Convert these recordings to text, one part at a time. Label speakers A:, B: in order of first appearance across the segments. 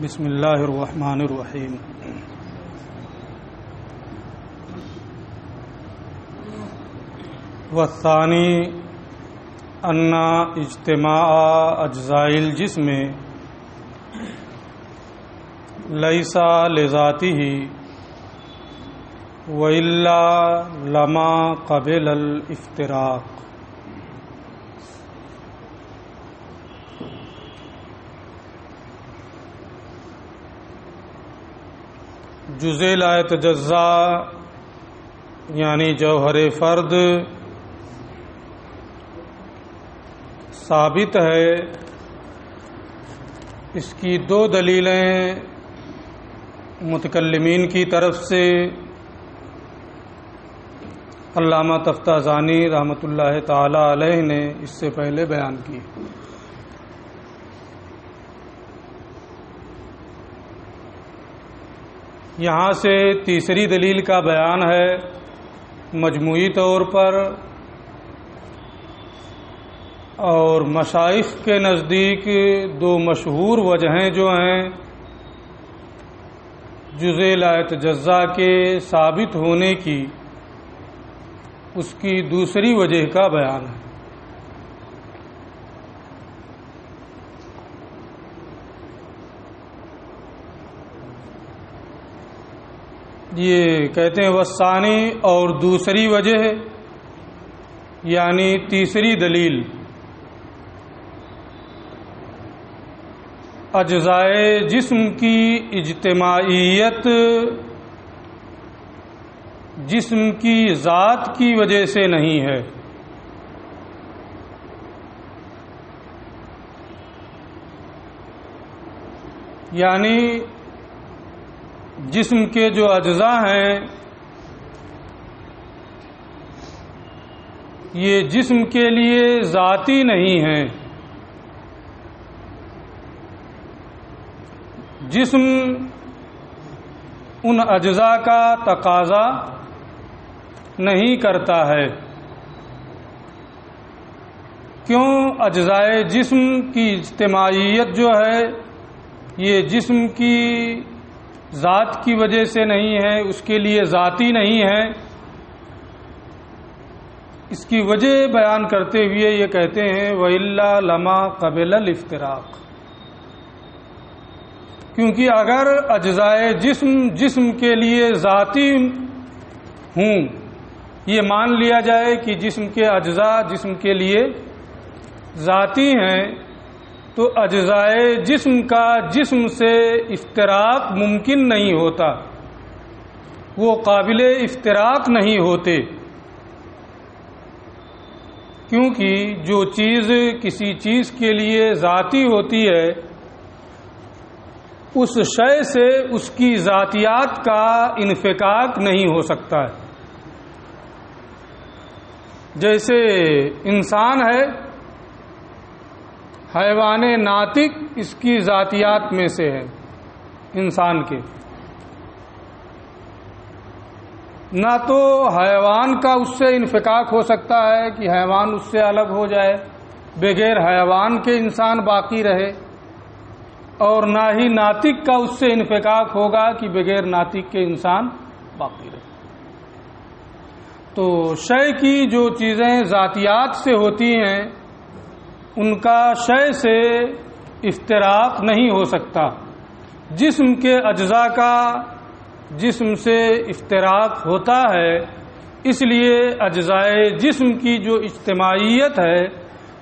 A: بسم اللہ الرحمن الرحیم۔ والثانی ان اجتماع اجزاء الجسم لیس لذاته والا لما قبل الافتراق۔ جزء لا یتجزا یعنی جوہر فرد ثابت ہے، اس کی دو دلیلیں متکلمین کی طرف سے علامہ تفتازانی رحمۃ اللہ تعالی علیہ نے اس سے پہلے بیان کی۔ یہاں سے تیسری دلیل کا بیان ہے مجموعی طور پر، اور مشائخ کے نزدیک دو مشہور وجہیں جو ہیں جزء لا یتجزا کے ثابت ہونے کی، اس کی دوسری وجہ کا بیان ہے۔ یہ کہتے ہیں والثانی، اور دوسری وجہ یعنی تیسری دلیل اجزائے جسم کی اجتماعیت جسم کی ذات کی وجہ سے نہیں ہے، یعنی جسم کے جو اجزاء ہیں یہ جسم کے لیے ذاتی نہیں ہیں، جسم ان اجزاء کا تقاضا نہیں کرتا ہے۔ کیوں؟ اجزائے جسم کی اجتماعیت جو ہے یہ جسم کی ذات کی وجہ سے نہیں ہے، اس کے لیے ذاتی نہیں ہے۔ اس کی وجہ بیان کرتے ہوئے یہ کہتے ہیں وَإِلَّا لَمَا قَبِلَ الْإِفْتِرَاقِ، کیونکہ اگر اجزائے جسم کے لیے ذاتی ہوں، یہ مان لیا جائے کہ جسم کے اجزاء جسم کے لیے ذاتی ہیں، تو اجزائے جسم کا جسم سے افتراق ممکن نہیں ہوتا، وہ قابل افتراق نہیں ہوتے، کیونکہ جو چیز کسی چیز کے لیے ذاتی ہوتی ہے اس شے سے اس کی ذاتیات کا انفکاک نہیں ہو سکتا ہے۔ جیسے انسان ہے، حیوان ناطق اس کی ذاتیات میں سے ہے، انسان کے نہ تو حیوان کا اس سے انفکاک ہو سکتا ہے کہ حیوان اس سے الگ ہو جائے، بغیر حیوان کے انسان باقی رہے، اور نہ ہی ناطق کا اس سے انفکاک ہوگا کہ بغیر ناطق کے انسان باقی رہے۔ تو شے کی جو چیزیں ذاتیات سے ہوتی ہیں ان کا شے سے افتراق نہیں ہو سکتا۔ جسم کے اجزاء کا جسم سے افتراق ہوتا ہے، اس لیے اجزائے جسم کی جو اجتماعیت ہے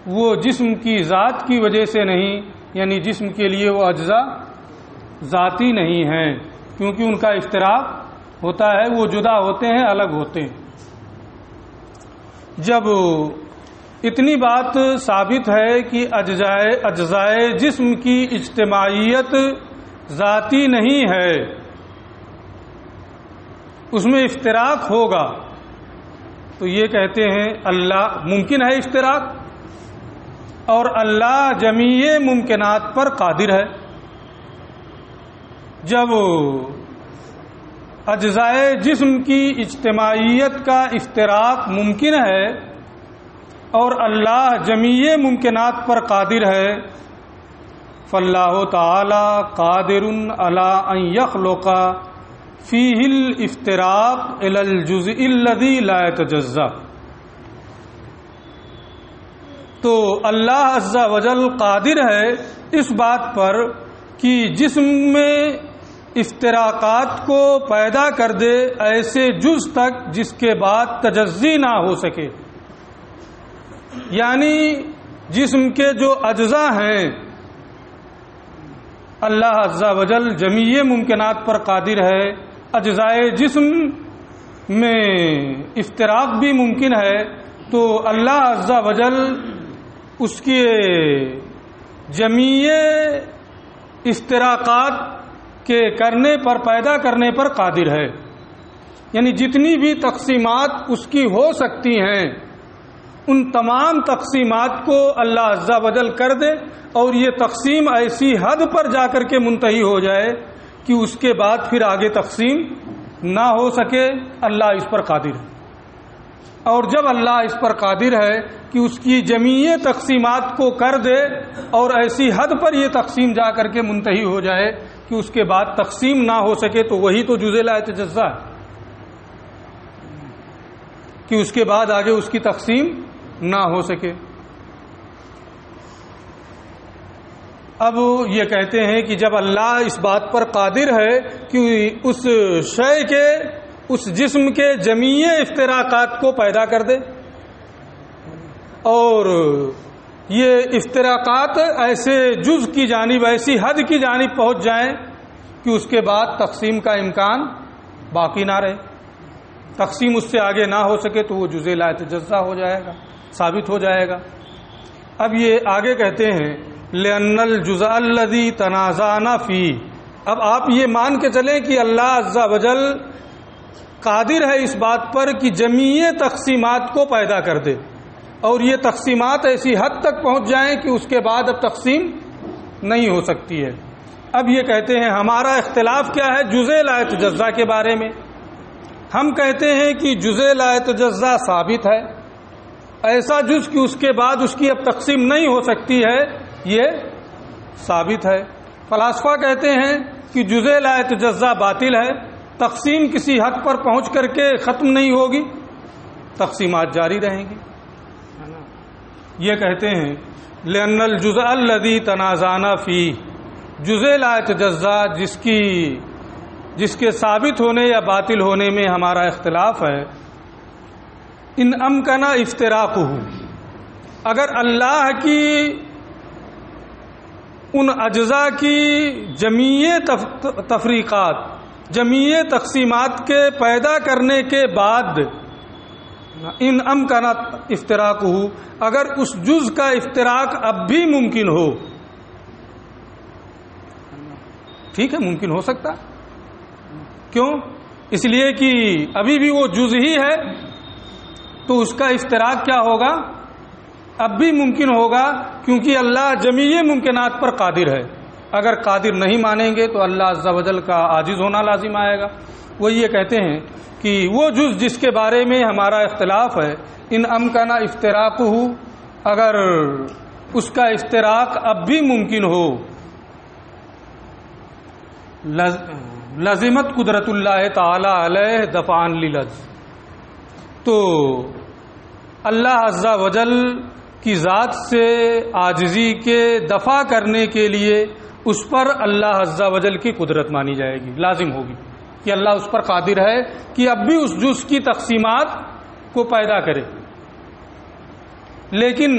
A: وہ جسم کی ذات کی وجہ سے نہیں، یعنی جسم کے لیے وہ اجزاء ذاتی نہیں ہیں، کیونکہ ان کا افتراق ہوتا ہے، وہ جدا ہوتے ہیں، الگ ہوتے ہیں۔ جب اتنی بات ثابت ہے کہ اجزائے جسم کی اجتماعیت ذاتی نہیں ہے، اس میں افتراق ہوگا، تو یہ کہتے ہیں اللہ ممکن ہے افتراق، اور اللہ جمیع ممکنات پر قادر ہے۔ جب اجزائے جسم کی اجتماعیت کا افتراق ممکن ہے اور اللہ جمیع ممکنات پر قادر ہے، فاللہ تعالی قادر علی ان یخلق فیہ الافتراق الی الجزء الذی لا یتجزا. تو اللہ عز و جل قادر ہے اس بات پر کہ جسم میں افتراقات کو پیدا کر دے ایسے جز تک جس کے بعد تجزی نہ ہو سکے. یعنی جسم کے جو اجزاء ہیں اللہ عز و جل جمیع ممکنات پر قادر ہے. اجزائے جسم میں افتراق بھی ممکن ہے تو اللہ عز و جل اس کے جمیع افتراقات کے کرنے پر پیدا کرنے پر قادر ہے. یعنی جتنی بھی تقسیمات اس کی ہو سکتی ہیں ان تمام تقسیمات کو اللہ عز و جل کر دے اور یہ تقسیم ایسی حد پر جا کر کے منتہی ہو جائے کہ اس کے بعد پھر آگے تقسیم نہ ہو سکے. اللہ اس پر قادر ہے. اور جب اللہ اس پر قادر ہے کہ اس کی جمیع تقسیمات کو کر دے اور ایسی حد پر یہ تقسیم جا کر کے منتہی ہو جائے کہ اس کے بعد تقسیم نہ ہو سکے تو وہی تو جزء لا یتجزا ہے کہ اس کے بعد آگے اس کی تقسیم نہ ہو سکے. اب یہ کہتے ہیں کہ جب اللہ اس بات پر قادر ہے کہ اس شے کے اس جسم کے جمیع افتراقات کو پیدا کر دے اور یہ افتراقات ایسے جز کی جانب ایسی حد کی جانب پہنچ جائیں کہ اس کے بعد تقسیم کا امکان باقی نہ رہے, تقسیم اس سے آگے نہ ہو سکے تو وہ جزء لا یتجزا ہو جائے گا, ثابت ہو جائے گا. اب یہ آگے کہتے ہیں لأن الجزء الذي تنازعنا فيه. اب آپ یہ مان کے چلیں کہ اللہ عز و جل قادر ہے اس بات پر کہ جمیع تقسیمات کو پیدا کر دے اور یہ تقسیمات ایسی حد تک پہنچ جائیں کہ اس کے بعد اب تقسیم نہیں ہو سکتی ہے. اب یہ کہتے ہیں ہمارا اختلاف کیا ہے جزء لا یتجزا کے بارے میں. ہم کہتے ہیں کہ جزء لا یتجزا ثابت ہے, ایسا جز کہ اس کے بعد اس کی اب تقسیم نہیں ہو سکتی ہے یہ ثابت ہے. فلاسفہ کہتے ہیں کہ جزء لا یتجزا باطل ہے, تقسیم کسی حد پر پہنچ کر کے ختم نہیں ہوگی, تقسیمات جاری رہیں گی. یہ کہتے ہیں لأن الجزء الذي تنازعنا فيه, جزء لا یتجزا جس کے ثابت ہونے یا باطل ہونے میں ہمارا اختلاف ہے, ان امکن افتراقہ, اگر اللہ کی ان اجزاء کی جمیع تفریقات جمیع تقسیمات کے پیدا کرنے کے بعد ان امکن افتراقہ, اگر اس جز کا افتراق اب بھی ممکن ہو, ٹھیک ہے ممکن ہو سکتا, کیوں؟ اس لیے کہ ابھی بھی وہ جز ہی ہے تو اس کا افتراق کیا ہوگا, اب بھی ممکن ہوگا کیونکہ اللہ جمیع ممکنات پر قادر ہے. اگر قادر نہیں مانیں گے تو اللہ عز و جل کا عاجز ہونا لازم آئے گا. وہ یہ کہتے ہیں کہ وہ جز جس کے بارے میں ہمارا اختلاف ہے ان امکن افتراقہ, اگر اس کا افتراق اب بھی ممکن ہو, لازمت قدرت اللہ تعالی علیہ دفعا للعجز, تو اللہ عز و جل کی ذات سے عاجزی کے دفع کرنے کے لیے اس پر اللہ عز و جل کی قدرت مانی جائے گی, لازم ہوگی کہ اللہ اس پر قادر ہے کہ اب بھی اس جز کی تقسیمات کو پیدا کرے. لیکن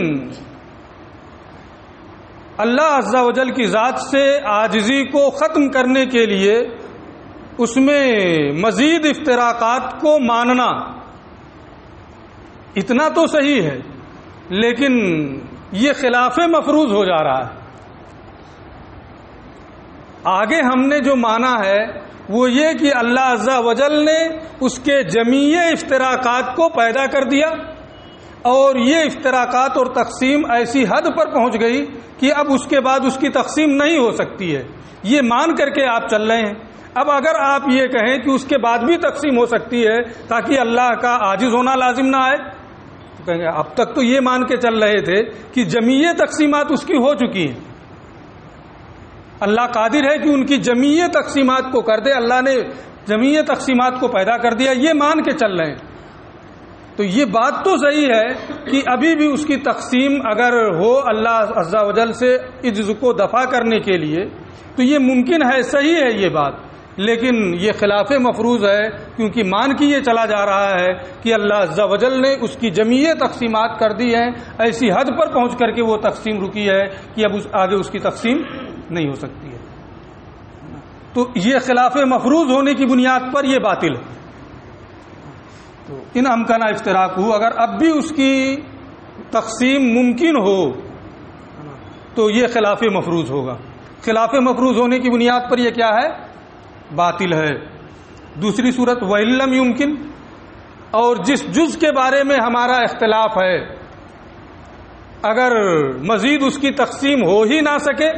A: اللہ عز و جل کی ذات سے عاجزی کو ختم کرنے کے لیے اس میں مزید افتراقات کو ماننا اتنا تو صحیح ہے, لیکن یہ خلاف مفروض ہو جا رہا ہے. آگے ہم نے جو مانا ہے وہ یہ کہ اللہ عز و جل نے اس کے جمیع افتراقات کو پیدا کر دیا اور یہ افتراقات اور تقسیم ایسی حد پر پہنچ گئی کہ اب اس کے بعد اس کی تقسیم نہیں ہو سکتی ہے. یہ مان کر کے آپ چل رہے ہیں. اب اگر آپ یہ کہیں کہ اس کے بعد بھی تقسیم ہو سکتی ہے تاکہ اللہ کا عاجز ہونا لازم نہ آئے, تو کہیں گے اب تک تو یہ مان کے چل رہے تھے کہ جمیع تقسیمات اس کی ہو چکی ہیں, اللہ قادر ہے کہ ان کی جمیع تقسیمات کو کر دے. اللہ نے جمیع تقسیمات کو پیدا کر دیا، یہ مان کے چل رہے ہیں. تو یہ بات تو صحیح ہے کہ ابھی بھی اس کی تقسیم اگر ہو اللہ عز و جل سے عجز کو دفع کرنے کے لیے تو یہ ممکن ہے، صحیح ہے یہ بات، لیکن یہ خلاف مفروض ہے، کیونکہ مان کی یہ چلا جا رہا ہے کہ اللہ عز و جل نے اس کی جمیع تقسیمات کر دی ہیں، ایسی حد پر پہنچ کر کے وہ تقسیم رکی ہے کہ اب آگے اس کی تقسیم نہیں ہو سکتی ہے. تو یہ خلاف مفروض ہونے کی بنیاد پر یہ باطل ہے. تو ان امکانہ افتراق ہو، اگر اب بھی اس کی تقسیم ممکن ہو تو یہ خلاف مفروض ہوگا. خلاف مفروض ہونے کی بنیاد پر یہ کیا ہے؟ باطل ہے. دوسری صورت وَإِلَّمْ يُمْكِنْ، اور جس جز کے بارے میں ہمارا اختلاف ہے اگر مزید اس کی تقسیم ہو ہی نہ سکے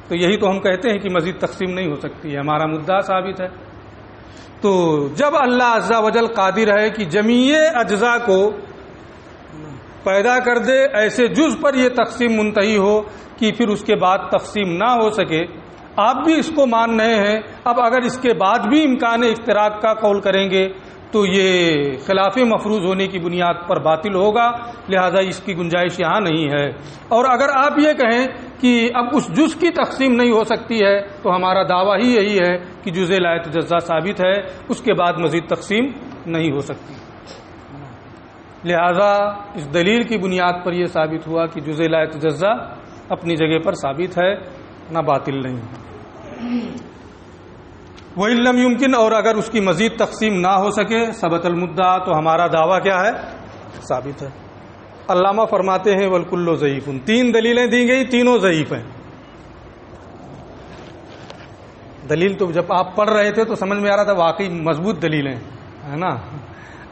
A: تو یہی تو ہم کہتے ہیں کہ مزید تقسیم نہیں ہو سکتی ہے، ہمارا مدعا ثابت ہے. تو جب اللہ عز و جل قادر ہے کہ جمیع اجزاء کو پیدا کر دے، ایسے جز پر یہ تقسیم منتہی ہو کہ پھر اس کے بعد تقسیم نہ ہو سکے، آپ بھی اس کو مان رہے ہیں. اب اگر اس کے بعد بھی امکان افتراق کا قول کریں گے تو یہ خلاف مفروض ہونے کی بنیاد پر باطل ہوگا، لہذا اس کی گنجائش یہاں نہیں ہے. اور اگر آپ یہ کہیں کہ اب اس جز کی تقسیم نہیں ہو سکتی ہے تو ہمارا دعویٰ ہی یہی ہے کہ جز لا یتجزا ثابت ہے، اس کے بعد مزید تقسیم نہیں ہو سکتی. لہذا اس دلیل کی بنیاد پر یہ ثابت ہوا کہ جز لا یتجزا اپنی جگہ پر ثابت ہے، نہ باطل نہیں. وَإِلَّمْ يُمْكِنْ، اور اگر اس کی مزید تقسیم نہ ہو سکے ثبت المدعا، تو ہمارا دعویٰ کیا ہے؟ ثابت ہے. علامہ فرماتے ہیں وَالْكُلُّ ضعیف، تین دلیلیں دی گئی، تینوں ضعیف ہیں. دلیل تو جب آپ پڑھ رہے تھے تو سمجھ میں آ رہا تھا واقعی مضبوط دلیلیں ہے نا.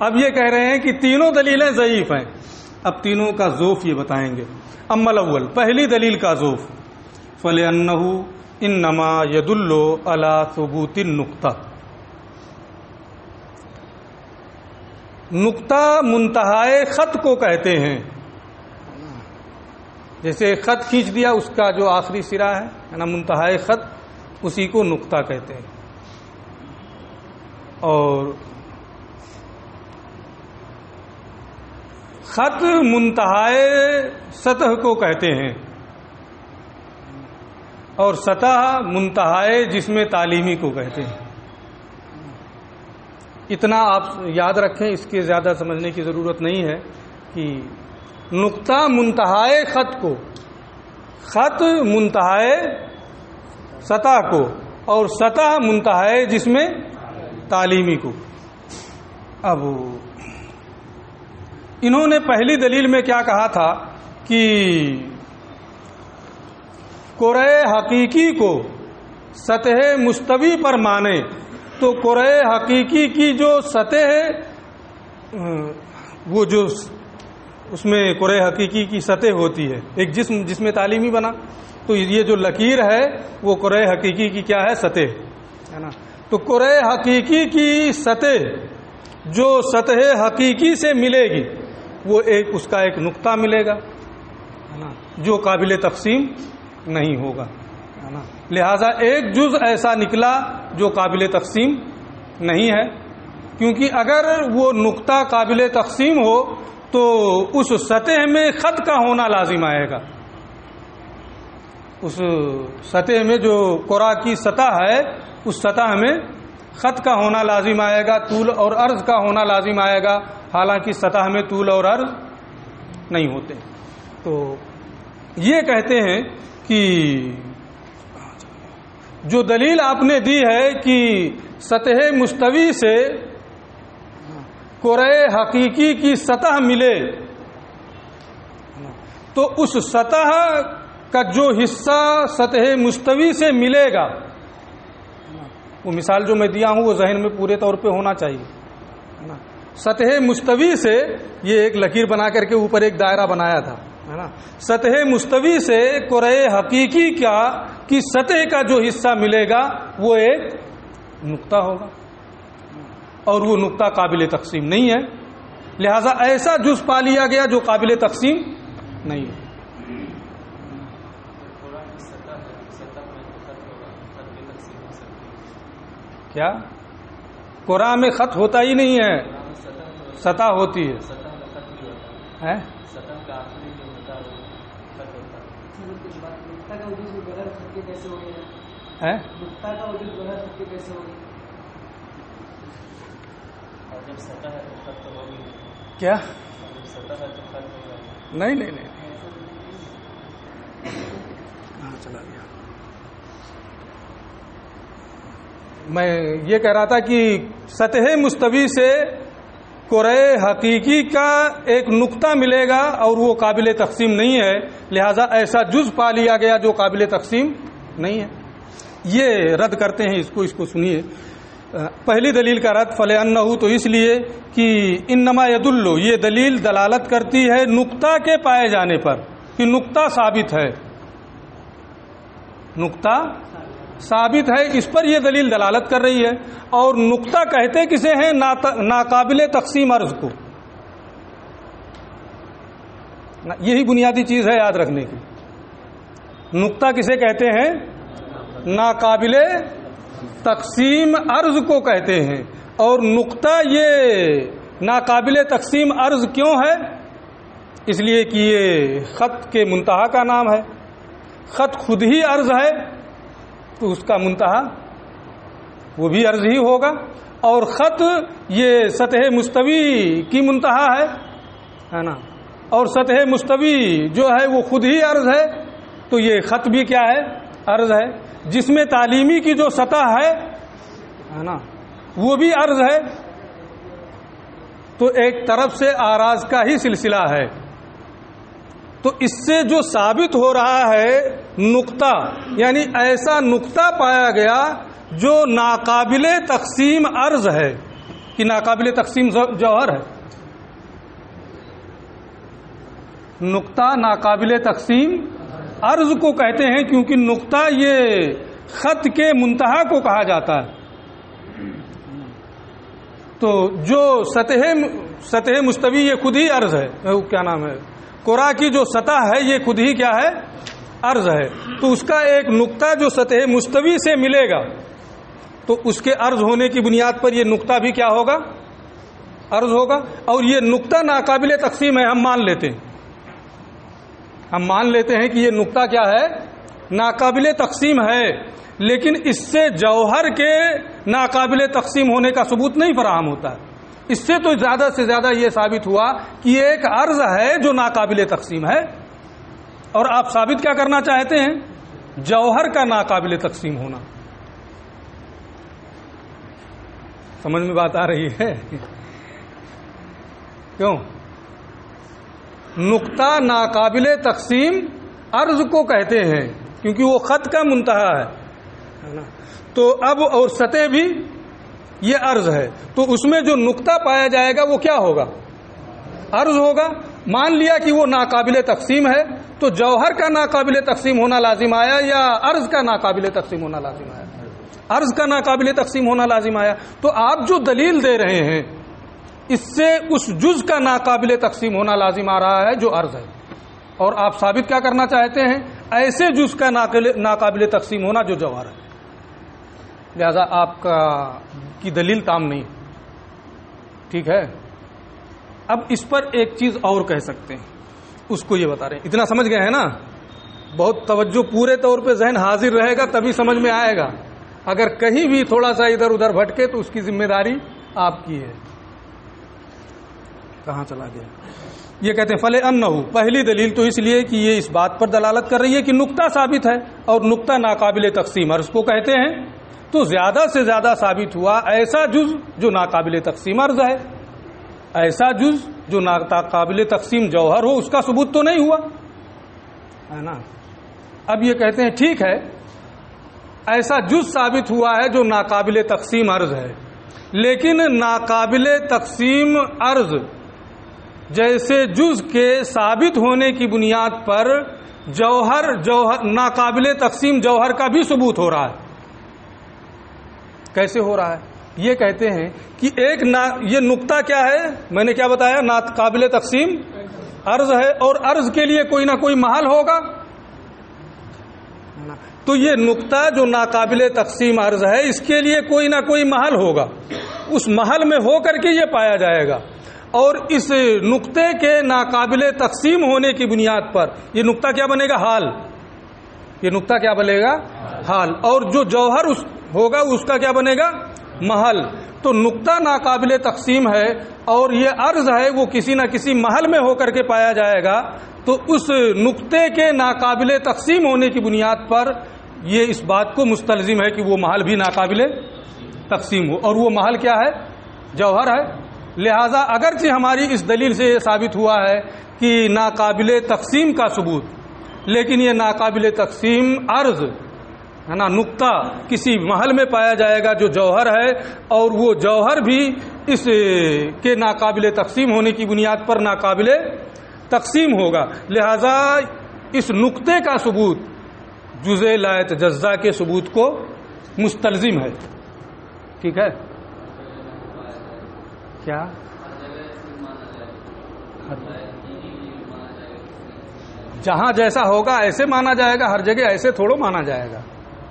A: اب یہ کہہ رہے ہیں کہ تینوں دلیلیں ضعیف ہیں. اب تینوں کا ذوف یہ بتائیں گے. اما الاول، پہلی دلیل کا ذوف، فَلِأَنَّهُ انما يدل على ثبوت النقطہ. نقطہ منتہائے خط کو کہتے ہیں. جیسے خط کھینچ دیا، اس کا جو آخری سرا ہے نا منتہائے خط، اسی کو نقطہ کہتے ہیں. اور خط منتہائے سطح کو کہتے ہیں، اور سطح منتہائے جسم تعلیمی کو کہتے ہیں. اتنا آپ یاد رکھیں، اس کے زیادہ سمجھنے کی ضرورت نہیں ہے کہ نقطہ منتہائے خط کو، خط منتہائے سطح کو، اور سطح منتہائے جسم تعلیمی کو. اب انہوں نے پہلی دلیل میں کیا کہا تھا کہ کرۂ حقیقی کو سطح مستوی پر مانے تو کرۂ حقیقی کی جو سطح ہے وہ جو اس میں کرۂ حقیقی کی سطح ہوتی ہے، ایک جسم جس میں تعلیمی بنا، تو یہ جو لکیر ہے وہ کرۂ حقیقی کی کیا ہے؟ سطح ہے نا. تو کرۂ حقیقی کی سطح جو سطح حقیقی سے ملے گی وہ اس کا ایک نقطہ ملے گا ہے نا، جو قابل تقسیم نہیں ہوگا ہے نا. لہذا ایک جز ایسا نکلا جو قابل تقسیم نہیں ہے، کیونکہ اگر وہ نقطہ قابل تقسیم ہو تو اس سطح میں خط کا ہونا لازم آئے گا. اس سطح میں جو قرآ کی سطح ہے اس سطح میں خط کا ہونا لازم آئے گا، طول اور عرض کا ہونا لازم آئے گا، حالانکہ سطح میں طول اور عرض نہیں ہوتے. تو یہ کہتے ہیں کہ جو دلیل آپ نے دی ہے کہ سطح مستوی سے کرۂ حقیقی کی سطح ملے تو اس سطح کا جو حصہ سطح مستوی سے ملے گا، وہ مثال جو میں دیا ہوں وہ ذہن میں پورے طور پہ ہونا چاہیے. سطح مستوی سے یہ ایک لکیر بنا کر کے اوپر ایک دائرہ بنایا تھا ہے نا. سطح مستوی سے کرۂ حقیقی کی سطح کا جو حصہ ملے گا وہ ایک نقطہ ہوگا، اور وہ نقطہ قابل تقسیم نہیں ہے. لہذا ایسا جز پا لیا گیا جو قابل تقسیم نہیں ہے. کیا قرآن میں خط ہوتا ہی نہیں ہے، سطح ہوتی ہے. کیا نہیں نہیں نہیں چلا گیا. میں یہ کہہ رہا تھا کہ سطح مستوی سے کرۂ حقیقی کا ایک نقطہ ملے گا اور وہ قابل تقسیم نہیں ہے، لہذا ایسا جز پا لیا گیا جو قابل تقسیم نہیں ہے. یہ رد کرتے ہیں اس کو سنیے. پہلی دلیل کا رد فلأنہ، تو اس لیے کہ انما یدل، یہ دلیل دلالت کرتی ہے نقطہ کے پائے جانے پر، کہ نقطہ ثابت ہے، نقطہ ثابت ہے، اس پر یہ دلیل دلالت کر رہی ہے. اور نقطہ کہتے کسے ہیں؟ ناقابل تقسیم عرض کو. یہی بنیادی چیز ہے یاد رکھنے کی. نقطہ کسے کہتے ہیں؟ ناقابل تقسیم عرض کو کہتے ہیں. اور نقطہ یہ ناقابل تقسیم عرض کیوں ہے؟ اس لیے کہ یہ خط کے منتہا کا نام ہے. خط خود ہی عرض ہے تو اس کا منتہا وہ بھی عرض ہی ہوگا. اور خط یہ سطح مستوی کی منتہا ہے نا، اور سطح مستوی جو ہے وہ خود ہی عرض ہے، تو یہ خط بھی کیا ہے؟ عرض ہے. جس میں تعلیمی کی جو سطح ہے نا وہ بھی عرض ہے. تو ایک طرف سے آراز کا ہی سلسلہ ہے. تو اس سے جو ثابت ہو رہا ہے نقطہ، یعنی ایسا نقطہ پایا گیا جو ناقابل تقسیم عرض ہے، کہ ناقابل تقسیم جوہر ہے. نقطہ ناقابل تقسیم عرض کو کہتے ہیں کیونکہ نقطہ یہ خط کے منتہا کو کہا جاتا ہے. تو جو سطح مستوی یہ خود ہی عرض ہے، کیا نام ہے، قرآ کی جو سطح ہے یہ خود ہی کیا ہے؟ عرض ہے. تو اس کا ایک نقطہ جو سطح مستوی سے ملے گا تو اس کے عرض ہونے کی بنیاد پر یہ نقطہ بھی کیا ہوگا؟ عرض ہوگا. اور یہ نقطہ ناقابل تقسیم ہے، ہم مان لیتے ہیں کہ یہ نقطہ کیا ہے؟ ناقابل تقسیم ہے. لیکن اس سے جوہر کے ناقابل تقسیم ہونے کا ثبوت نہیں فراہم ہوتا ہے. اس سے تو زیادہ سے زیادہ یہ ثابت ہوا کہ یہ ایک عرض ہے جو ناقابل تقسیم ہے. اور آپ ثابت کیا کرنا چاہتے ہیں؟ جوہر کا ناقابل تقسیم ہونا. سمجھ میں بات آ رہی ہے؟ کیوں؟ نقطہ ناقابل تقسیم عرض کو کہتے ہیں کیونکہ وہ خط کا منتہا ہے نا. تو اب اور سطح بھی یہ عرض ہے، تو اس میں جو نقطہ پایا جائے گا وہ کیا ہوگا؟ عرض ہوگا. مان لیا کہ وہ ناقابل تقسیم ہے تو جوہر کا ناقابل تقسیم ہونا لازم آیا یا عرض کا ناقابل تقسیم ہونا لازم آیا؟ عرض کا ناقابل تقسیم ہونا لازم آیا. تو آپ جو دلیل دے رہے ہیں اس سے اس جز کا ناقابل تقسیم ہونا لازم آ رہا ہے جو عرض ہے. اور آپ ثابت کیا کرنا چاہتے ہیں؟ ایسے جز کا ناقابل تقسیم ہونا جو جوہر ہے. لہذا آپ کی دلیل تام نہیں. ٹھیک ہے. اب اس پر ایک چیز اور کہہ سکتے ہیں، اس کو یہ بتا رہے ہیں. اتنا سمجھ گئے ہیں نا؟ بہت توجہ، پورے طور پہ ذہن حاضر رہے گا تبھی سمجھ میں آئے گا. اگر کہیں بھی تھوڑا سا ادھر ادھر بھٹکے تو اس کی ذمہ داری آپ کی ہے. کہاں چلا گیا؟ یہ کہتے ہیں فلأنہ، پہلی دلیل تو اس لیے کہ یہ اس بات پر دلالت کر رہی ہے کہ نقطہ ثابت ہے اور نقطہ ناقابل تقسیم عرض کو کہتے ہیں. تو زیادہ سے زیادہ ثابت ہوا ایسا جز جو ناقابل تقسیم عرض ہے. ایسا جز جو ناقابل تقسیم جوہر ہو اس کا ثبوت تو نہیں ہوا ہے نا. اب یہ کہتے ہیں ٹھیک ہے، ایسا جز ثابت ہوا ہے جو ناقابل تقسیم عرض ہے، لیکن ناقابل تقسیم عرض جیسے جز کے ثابت ہونے کی بنیاد پر جوہر ناقابل تقسیم جوہر کا بھی ثبوت ہو رہا ہے. کیسے ہو رہا ہے؟ یہ کہتے ہیں کہ یہ نقطہ کیا ہے؟ میں نے کیا بتایا؟ ناقابل تقسیم عرض ہے، اور عرض کے لیے کوئی نہ کوئی محل ہوگا. تو یہ نقطہ جو ناقابل تقسیم عرض ہے اس کے لیے کوئی نہ کوئی محل ہوگا، اس محل میں ہو کر کے یہ پایا جائے گا، اور اس نقطے کے ناقابل تقسیم ہونے کی بنیاد پر یہ نقطہ کیا بنے گا؟ حال. یہ نقطہ کیا بنے گا؟ حال. اور جو جوہر ہوگا اس کا کیا بنے گا؟ محل. تو نقطہ ناقابل تقسیم ہے اور یہ عرض ہے وہ کسی نہ کسی محل میں ہو کر کے پایا جائے گا، تو اس نقطے کے ناقابل تقسیم ہونے کی بنیاد پر یہ اس بات کو مستلزم ہے کہ وہ محل بھی ناقابل تقسیم ہو، اور وہ محل کیا ہے؟ جوہر ہے. لہذا اگرچہ ہماری اس دلیل سے یہ ثابت ہوا ہے کہ ناقابل تقسیم کا ثبوت، لیکن یہ ناقابل تقسیم عرض ہے نا، نقطہ کسی محل میں پایا جائے گا جو جوہر ہے، اور وہ جوہر بھی اس کے ناقابل تقسیم ہونے کی بنیاد پر ناقابل تقسیم ہوگا. لہذا اس نقطے کا ثبوت جزء لا یتجزا کے ثبوت کو مستلزم ہے. ٹھیک ہے؟ کیا جہاں جیسا ہوگا ایسے مانا جائے گا، ہر جگہ ایسے تھوڑو مانا جائے گا.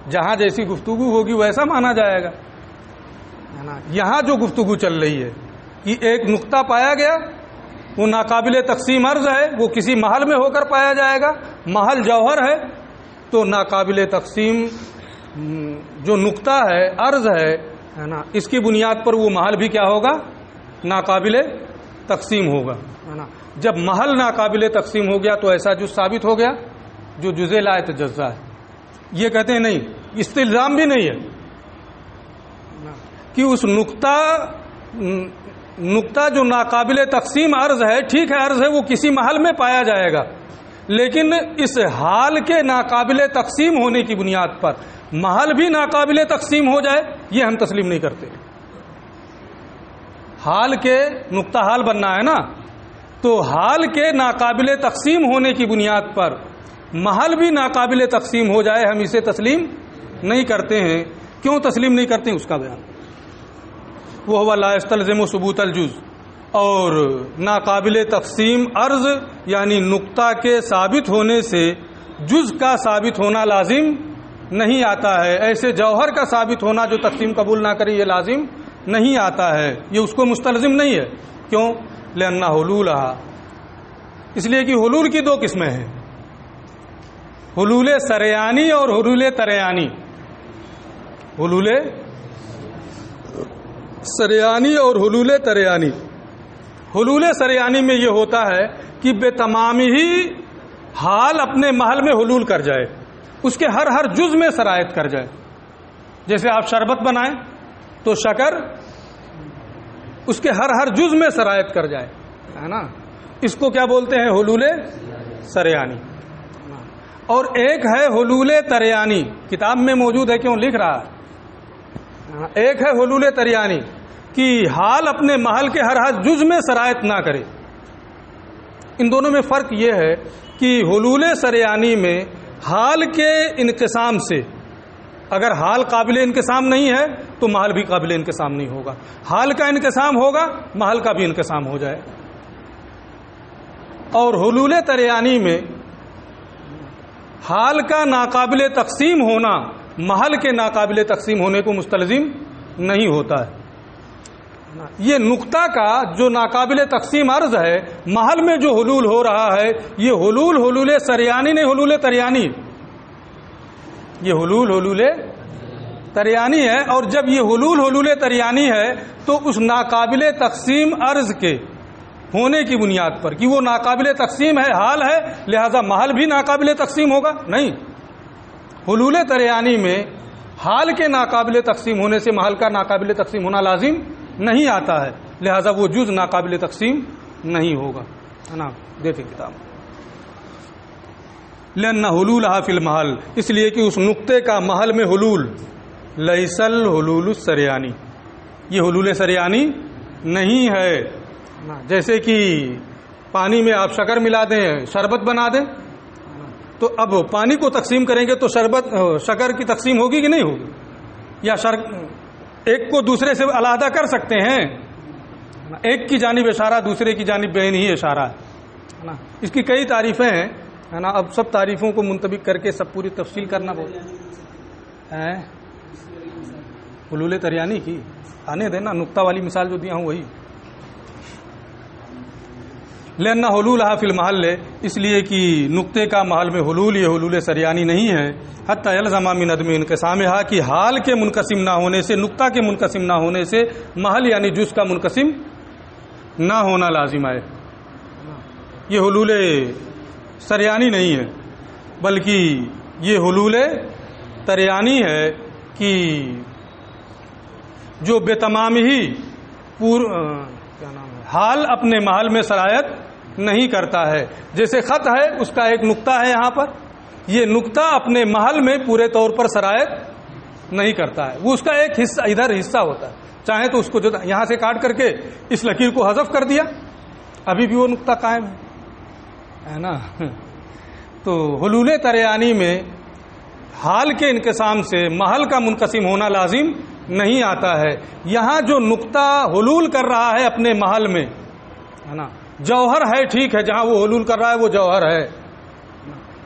A: جہاں جیسی گفتگو ہوگی ویسا مانا جائے گا. یہاں جو گفتگو چل رہی ہے کہ ایک نقطہ پایا گیا، وہ ناقابل تقسیم عرض ہے، وہ کسی محل میں ہو کر پایا جائے گا، محل جوہر ہے، تو ناقابل تقسیم جو نقطہ ہے عرض ہے نا، اس کی بنیاد پر وہ محل بھی کیا ہوگا؟ ناقابل تقسیم ہوگا. ہے نا. جب محل ناقابل تقسیم ہو گیا تو ایسا جز ثابت ہو گیا جو جزء لا یتجزا ہے. یہ کہتے ہیں نہیں، استلزام بھی نہیں ہے کہ اس نقطہ جو ناقابل تقسیم عرض ہے، ٹھیک ہے عرض ہے، وہ کسی محل میں پایا جائے گا، لیکن اس حال کے ناقابل تقسیم ہونے کی بنیاد پر محل بھی ناقابل تقسیم ہو جائے، یہ ہم تسلیم نہیں کرتے. حال کے نقطہ حال بننا ہے نا، تو حال کے ناقابل تقسیم ہونے کی بنیاد پر محل بھی ناقابل تقسیم ہو جائے، ہم اسے تسلیم نہیں کرتے ہیں. کیوں تسلیم نہیں کرتے ہیں اس کا بیان. وہ لا یستلزم ثبوت الجز، اور ناقابل تقسیم عرض یعنی نقطہ کے ثابت ہونے سے جز کا ثابت ہونا لازم نہیں آتا ہے. ایسے جوہر کا ثابت ہونا جو تقسیم قبول نہ کرے یہ لازم نہیں آتا ہے، یہ اس کو مستلزم نہیں ہے. کیوں؟ لأن حلولها، اس لیے کہ حلول کی دو قسمیں ہیں، حلول سریانی اور حلول تریانی. حلول سریانی اور حلول تریانی. حلول سریانی میں یہ ہوتا ہے کہ بے تمامی ہی حال اپنے محل میں حلول کر جائے، اس کے ہر جز میں سرایت کر جائے. جیسے آپ شربت بنائیں تو شکر اس کے ہر جز میں سرایت کر جائے، ہے نا. اس کو کیا بولتے ہیں؟ حلول سریانی. اور ایک ہے حلول تریانی، کتاب میں موجود ہے، کیوں لکھ رہا ہے. ایک ہے حلول تریانی کہ حال اپنے محل کے ہر جز میں سرایت نہ کرے. ان دونوں میں فرق یہ ہے کہ حلول سریانی میں حال کے انقسام سے، اگر حال قابل انقسام نہیں ہے تو محل بھی قابل انقسام نہیں ہوگا. حال کا انقسام ہوگا، محل کا بھی انقسام ہو جائے. اور حلول تریانی میں حال کا ناقابل تقسیم ہونا محل کے ناقابل تقسیم ہونے کو مستلزم نہیں ہوتا ہے. یہ نقطہ کا جو ناقابل تقسیم عرض ہے، محل میں جو حلول ہو رہا ہے، یہ حلول سریانی نہیں، حلول تریانی. یہ حلول تریانی ہے. اور جب یہ حلول تریانی ہے تو اس ناقابل تقسیم عرض کے ہونے کی بنیاد پر کہ وہ ناقابل تقسیم ہے، حال ہے، لہذا محل بھی ناقابل تقسیم ہوگا، نہیں. حلول تریانی میں حال کے ناقابل تقسیم ہونے سے محل کا ناقابل تقسیم ہونا لازم نہیں آتا ہے، لہذا وہ جز ناقابل تقسیم نہیں ہوگا، ہے نا. دیکھیں کتاب. لأن حلولها فی المحل، اس لیے کہ اس نقطے کا محل میں حلول لیس الحلول السریانی، یہ حلول سریانی نہیں ہے. جیسے کہ پانی میں آپ شکر ملا دیں، شربت بنا دیں، تو اب پانی کو تقسیم کریں گے تو شکر کی تقسیم ہوگی کہ نہیں ہوگی؟ یا ایک کو دوسرے سے علیحدہ کر سکتے ہیں؟ ایک کی جانب اشارہ، دوسرے کی جانب بین ہی اشارہ ہے نا. اس کی کئی تعریفیں ہیں، ہے نا. اب سب تعریفوں کو منطبق کر کے سب پوری تفصیل کرنا بہت ہے. حلول تریانی کی آنے دینا, نقطہ والی مثال جو دیا ہوں وہی. لأن حلولها فی المحل, اس لیے کہ نقطے کا محل میں حلول یہ حلول سریانی نہیں ہے. حتی یلزم من عدم انقسامها, کہ حال کے منقسم نہ ہونے سے, نقطہ کے منقسم نہ ہونے سے محل یعنی جز کا منقسم نہ ہونا لازم ہے. یہ حلول سریانی نہیں ہے بلکہ یہ حلول تریانی ہے کہ جو بے تمام ہی کیا نام ہے حال اپنے محل میں سرایت نہیں کرتا ہے. جیسے خط ہے, اس کا ایک نقطہ ہے یہاں پر, یہ نقطہ اپنے محل میں پورے طور پر سرایت نہیں کرتا ہے, وہ اس کا ایک حصہ ادھر حصہ ہوتا ہے. چاہے تو اس کو یہاں سے کاٹ کر کے اس لکیر کو حذف کر دیا, ابھی بھی وہ نقطہ قائم ہے نا. تو حلول تریانی میں حال کے انقسام سے محل کا منقسم ہونا لازم نہیں آتا ہے. یہاں جو نقطہ حلول کر رہا ہے اپنے محل میں ہے نا, جوہر ہے, ٹھیک ہے, جہاں وہ حلول کر رہا ہے وہ جوہر ہے,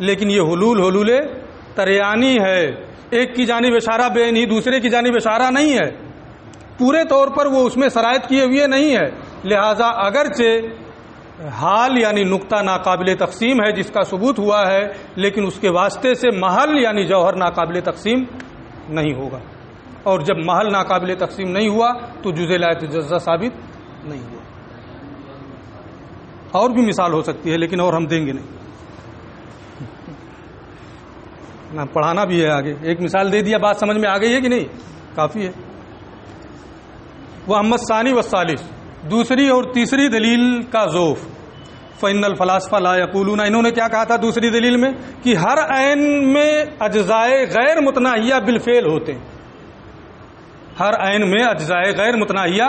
A: لیکن یہ حلول تریانی ہے. ایک کی جانب اشارہ بے نہیں, دوسرے کی جانب اشارہ نہیں ہے, پورے طور پر وہ اس میں سرایت کیے ہوئے نہیں ہے. لہذا اگرچہ حال یعنی نقطہ ناقابل تقسیم ہے جس کا ثبوت ہوا ہے, لیکن اس کے واسطے سے محل یعنی جوہر ناقابل تقسیم نہیں ہوگا. اور جب محل ناقابل تقسیم نہیں ہوا تو جزء لا یتجزا ثابت نہیں ہوا. اور بھی مثال ہو سکتی ہے لیکن اور ہم دیں گے نہیں, پڑھانا بھی ہے آگے. ایک مثال دے دیا, بات سمجھ میں آ گئی ہے کہ نہیں؟ کافی ہے. وہ احمد ثانی و ثالث, دوسری اور تیسری دلیل کا ذوف. فإن الفلاسفہ لا یقولون, انہوں نے کیا کہا تھا دوسری دلیل میں کہ ہر عین میں اجزائے غیر متناہیہ بالفعل ہوتے ہیں. ہر عین میں اجزائے غیر متناہیہ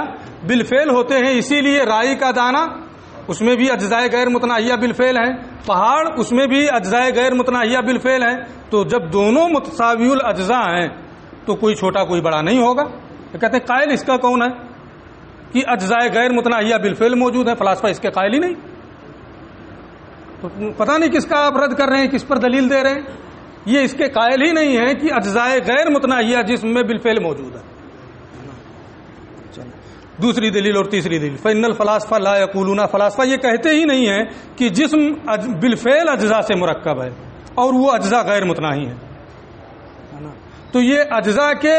A: بالفعل ہوتے ہیں, اسی لیے رائی کا دانہ اس میں بھی اجزائے غیر متناہیہ بالفعل ہیں, پہاڑ اس میں بھی اجزائے غیر متناہیہ بالفعل ہیں. تو جب دونوں متساوی الاجزاء ہیں تو کوئی چھوٹا کوئی بڑا نہیں ہوگا. کہتے ہیں قائل اس کا کون ہے کہ اجزائے غیر متناہیہ بالفعل موجود ہیں, فلاسفہ اس کے قائل ہی نہیں. تو پتہ نہیں کس کا آپ رد کر رہے ہیں, کس پر دلیل دے رہے ہیں. یہ اس کے قائل ہی نہیں ہے کہ اجزائے غیر متناہیہ جسم میں بالفعل موجود ہے. دوسری دلیل اور تیسری دلیل, فإن الفلاسفہ لا یقولون, فلاسفہ یہ کہتے ہی نہیں ہیں کہ جسم بالفعل اجزاء سے مرکب ہے اور وہ اجزاء غیر متناہی ہیں. تو یہ اجزاء کے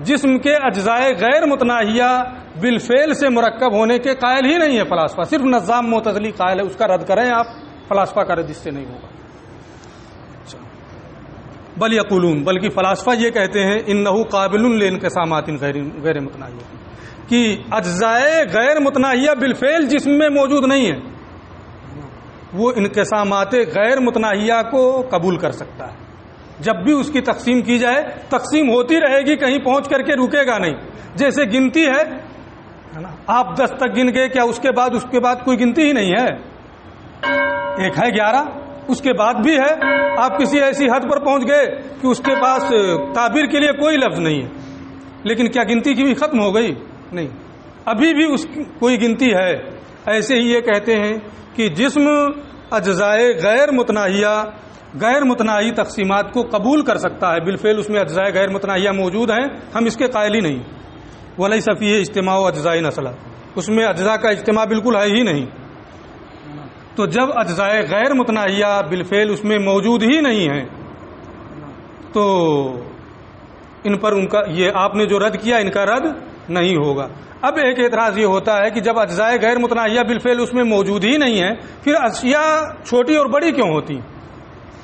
A: جسم کے اجزائے غیر متناہیہ بالفعل سے مرکب ہونے کے قائل ہی نہیں ہے فلاسفہ. صرف نظام معتزلی قائل ہے, اس کا رد کریں آپ, فلاسفہ کا رد اس سے نہیں ہوگا. بل یقولون, بلکہ فلاسفہ یہ کہتے ہیں انہ قابل لانقسامات غیر متناہیہ, کہ اجزائے غیر متناہیہ بالفعل جسم میں موجود نہیں ہے, وہ انقسامات غیر متناہیہ کو قبول کر سکتا ہے. جب بھی اس کی تقسیم کی جائے, تقسیم ہوتی رہے گی, کہیں پہنچ کر کے رکے گا نہیں. جیسے گنتی ہے نا, آپ 10 تک گن گئے, کیا اس کے بعد کوئی گنتی ہی نہیں ہے؟ ایک ہے 11, اس کے بعد بھی ہے. آپ کسی ایسی حد پر پہنچ گئے کہ اس کے پاس تعبیر کے لیے کوئی لفظ نہیں ہے, لیکن کیا گنتی کی بھی ختم ہو گئی؟ نہیں, ابھی بھی اس کی کوئی گنتی ہے. ایسے ہی یہ کہتے ہیں کہ جسم اجزائے غیر متناہی تقسیمات کو قبول کر سکتا ہے بالفعل, اس میں اجزائے غیر متناہیہ موجود ہیں, ہم اس کے قائل ہی نہیں. ولیس فیہ اجتماع اجزاء اصلا, اس میں اجزاء کا اجتماع بالکل ہے ہی نہیں. تو جب اجزائے غیر متناہیہ بالفعل اس میں موجود ہی نہیں ہیں تو ان پر ان کا یہ آپ نے جو رد کیا ان کا رد نہیں ہوگا. اب ایک اعتراض یہ ہوتا ہے کہ جب اجزائے غیر متناہیہ بالفعل اس میں موجود ہی نہیں ہے, پھر اشیاء چھوٹی اور بڑی کیوں ہوتی؟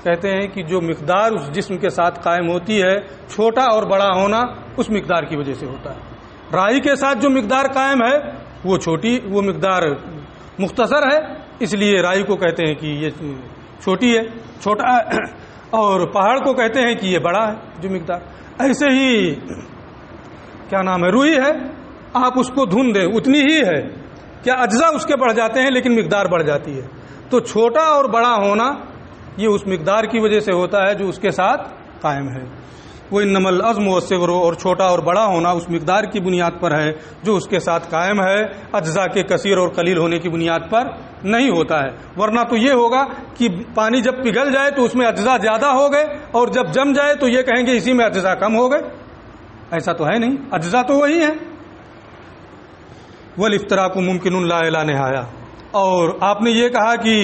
A: کہتے ہیں کہ جو مقدار اس جسم کے ساتھ قائم ہوتی ہے, چھوٹا اور بڑا ہونا اس مقدار کی وجہ سے ہوتا ہے. رائی کے ساتھ جو مقدار قائم ہے وہ مقدار مختصر ہے, اس لیے رائی کو کہتے ہیں کہ یہ چھوٹی ہے, چھوٹا, اور پہاڑ کو کہتے ہیں کہ یہ بڑا ہے جو مقدار. ایسے ہی کیا نام ہے, روئی ہے, آپ اس کو دھن دیں اتنی ہی ہے, کیا اجزاء اس کے بڑھ جاتے ہیں لیکن مقدار بڑھ جاتی ہے. تو چھوٹا اور بڑا ہونا یہ اس مقدار کی وجہ سے ہوتا ہے جو اس کے ساتھ قائم ہے. وہ انما العزم والصغر، اور چھوٹا اور بڑا ہونا اس مقدار کی بنیاد پر ہے جو اس کے ساتھ قائم ہے، اجزاء کے کثیر اور قلیل ہونے کی بنیاد پر نہیں ہوتا ہے۔ ورنہ تو یہ ہوگا کہ پانی جب پگھل جائے تو اس میں اجزاء زیادہ ہو گئے، اور جب جم جائے تو یہ کہیں گے اسی میں اجزاء کم ہو گئے۔ ایسا تو ہے نہیں، اجزاء تو وہی ہیں۔ والافتراق ممکن لا الی نہایہ، اور آپ نے یہ کہا کہ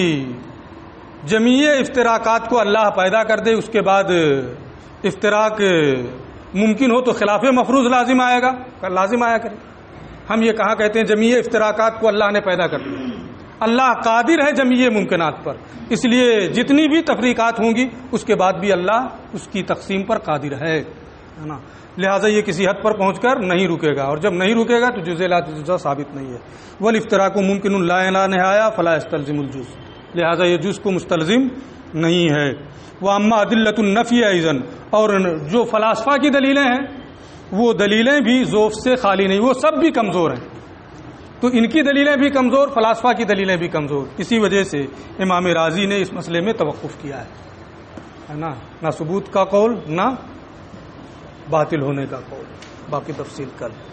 A: جمیع افتراقات کو اللہ پیدا کر دے، اس کے بعد افتراق ممکن ہو تو خلاف مفروض لازم آئے گا، لازم آیا کرے۔ ہم یہ کہاں کہتے ہیں جمیع افتراقات کو اللہ نے پیدا کر دیا؟ اللہ قادر ہے جمیع ممکنات پر، اس لیے جتنی بھی تفریقات ہوں گی اس کے بعد بھی اللہ اس کی تقسیم پر قادر ہے نا، لہٰذا یہ کسی حد پر پہنچ کر نہیں رکے گا، اور جب نہیں رکے گا تو جزء لا جزء ثابت نہیں ہے۔ والافتراق ممکن لا الی نہایہ فلا یستلزم الجز، لہٰذا یہ جز کو مستلزم نہیں ہے۔ واما ادلۃ النفی ایضا، اور جو فلاسفہ کی دلیلیں ہیں وہ دلیلیں بھی ذوف سے خالی نہیں، وہ سب بھی کمزور ہیں، تو ان کی دلیلیں بھی کمزور، فلاسفہ کی دلیلیں بھی کمزور، اسی وجہ سے امام رازی نے اس مسئلے میں توقف کیا ہے نا، نہ ثبوت کا قول نہ باطل ہونے کا قول، باقی تفصیل کل۔